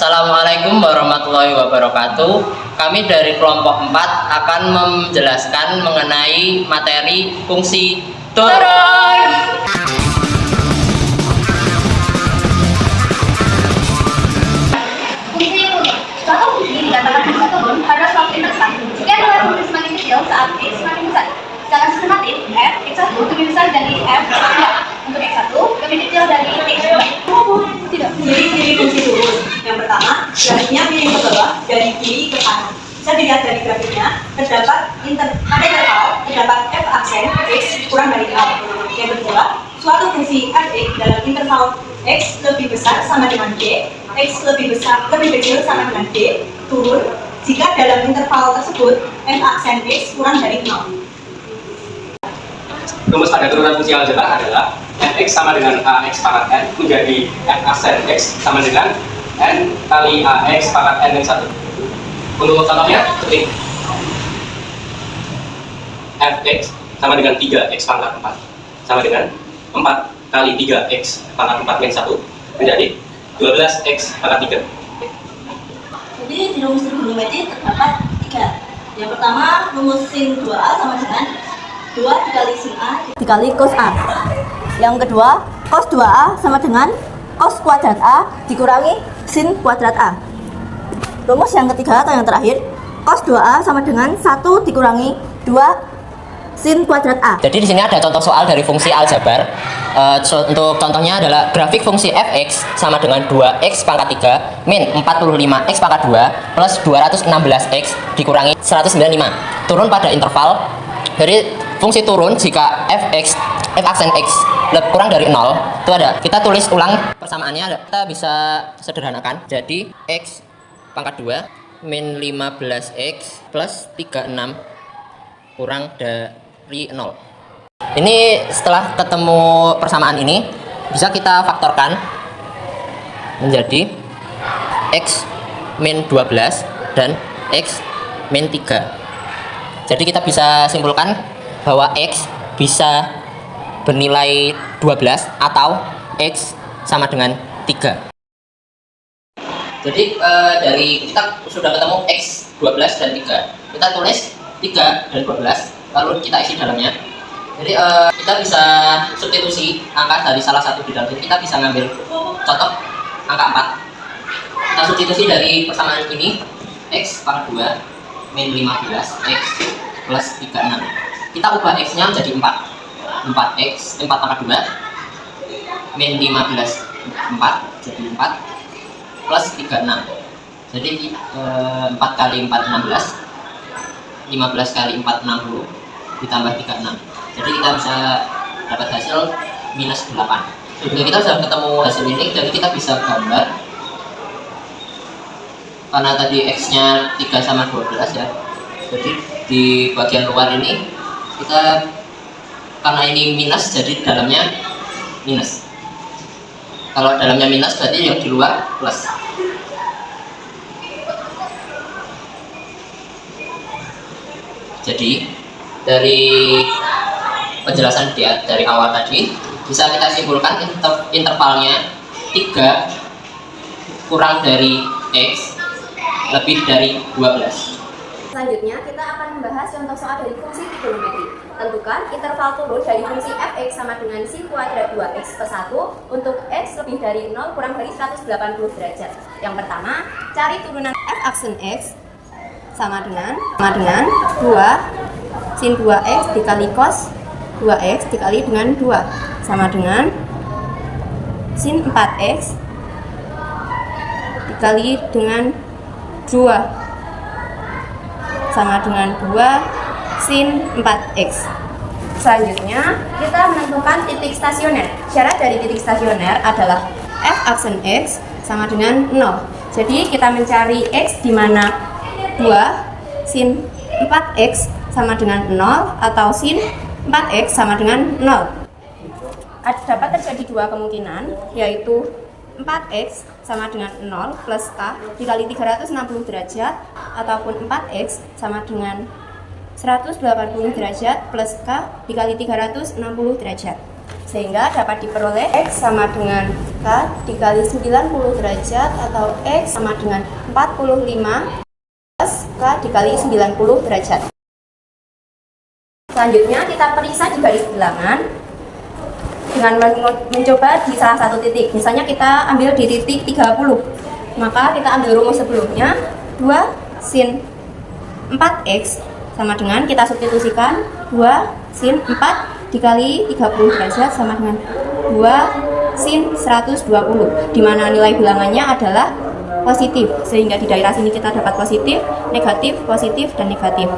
Assalamualaikum warahmatullahi wabarakatuh. Kami dari kelompok 4 akan menjelaskan mengenai materi fungsi turun. Fungsi turun. Suatu fungsi dikatakan bisa turun pada suatu interval. Jika nilai fungsi semakin kecil saat x semakin besar. Secara sistematis, f x1 lebih besar dari f untuk x1 lebih kecil dari x2. Tidak. Jadi ciri fungsi turun. Yang pertama, grafiknya miring ke bawah dari kiri ke kanan. Bisa dilihat dari grafiknya, terdapat interval f aksen x kurang dari 0. Yang kedua, suatu fungsi fx dalam interval x lebih besar sama dengan d, x lebih kecil sama dengan d, turun jika dalam interval tersebut f aksen x kurang dari 0. Rumus pada turunan fungsi aljabar adalah fx sama dengan ax pangkat n menjadi f aksen x sama dengan n kali ax pangkat n yang 1. Untuk contohnya, ketik fx sama dengan 3x pangkat 4 sama dengan 4 kali 3x pangkat 4 yang 1 menjadi 12x pangkat 3. Jadi di rumus trigonometri terdapat 3. Yang pertama, rumus sin 2a sama dengan 2 dikali sin A dikali cos A. Yang kedua, cos 2A sama dengan cos kuadrat A dikurangi sin kuadrat A. Rumus yang ketiga atau yang terakhir, cos 2A sama dengan 1 dikurangi 2 sin kuadrat A. Jadi di sini ada contoh soal dari fungsi aljabar. Untuk contohnya adalah grafik fungsi fx sama dengan 2x pangkat 3 min 45x pangkat 2 plus 216x dikurangi 195. Turun pada interval. Jadi fungsi turun jika f aksen x kurang dari 0 itu ada. Kita tulis ulang persamaannya, kita bisa sederhanakan. Jadi x pangkat 2 min 15x plus 36 kurang dari 0. Ini setelah ketemu persamaan ini bisa kita faktorkan menjadi x min 12 dan x min 3. Jadi kita bisa simpulkan bahwa x bisa bernilai 12 atau x sama dengan 3. Jadi dari kita sudah ketemu x 12 dan 3. Kita tulis 3 dan 12 lalu kita isi dalamnya. Jadi kita bisa substitusi angka dari salah satu di dalam sini. Kita bisa ngambil contoh angka 4. Kita substitusi dari persamaan ini x pangkat 2 min 15x plus 36. Kita ubah x nya menjadi 4 pangkat 2 min 15 4 jadi 4 plus 36. Jadi 4 kali 4 16, 15 kali 4 60 ditambah 36. Jadi kita bisa dapat hasil minus 8. Jadi kita sudah ketemu hasil ini, jadi kita bisa gambar. Karena tadi x nya 3 sama 12 ya, jadi di bagian luar ini kita, karena ini minus jadi dalamnya minus. Kalau dalamnya minus berarti yang di luar plus. Jadi dari penjelasan dari awal tadi bisa kita simpulkan intervalnya 3 kurang dari x lebih dari 12. Selanjutnya, kita akan membahas contoh soal dari fungsi trigonometri. Tentukan interval turun dari fungsi fx sama dengan sin kuadrat 2x ke 1 untuk x lebih dari 0 kurang dari 180 derajat. Yang pertama, cari turunan f aksen x sama dengan 2 sin 2x dikali cos 2x dikali dengan 2 sama dengan sin 4x dikali dengan 2 sama dengan 2 sin 4x. Selanjutnya, kita menentukan titik stasioner. Syarat dari titik stasioner adalah f aksen x sama dengan 0. Jadi kita mencari x di mana 2 sin 4x sama dengan 0 atau sin 4x sama dengan 0. Dapat terjadi dua kemungkinan, yaitu 4x sama dengan 0 plus k dikali 360 derajat ataupun 4x sama dengan 180 derajat plus k dikali 360 derajat. Sehingga dapat diperoleh X sama dengan K dikali 90 derajat atau X sama dengan 45 plus K dikali 90 derajat. Selanjutnya kita periksa di garis bilangan dengan mencoba di salah satu titik. Misalnya kita ambil di titik 30. Maka kita ambil rumus sebelumnya 2 sin 4x sama dengan kita substitusikan 2 sin 4 dikali 30 derajat sama dengan 2 sin 120, di mana nilai bilangannya adalah positif, sehingga di daerah sini kita dapat positif, positif, dan negatif.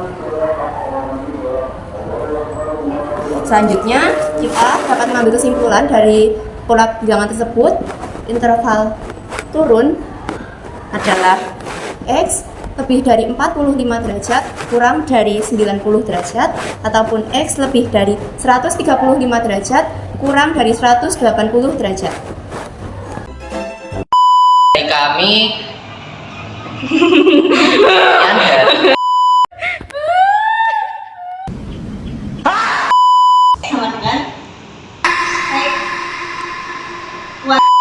Selanjutnya kita dapat mengambil kesimpulan dari pola bilangan tersebut. Interval turun adalah X lebih dari 45 derajat kurang dari 90 derajat ataupun X lebih dari 135 derajat kurang dari 180 derajat. Dari kami sama dengan X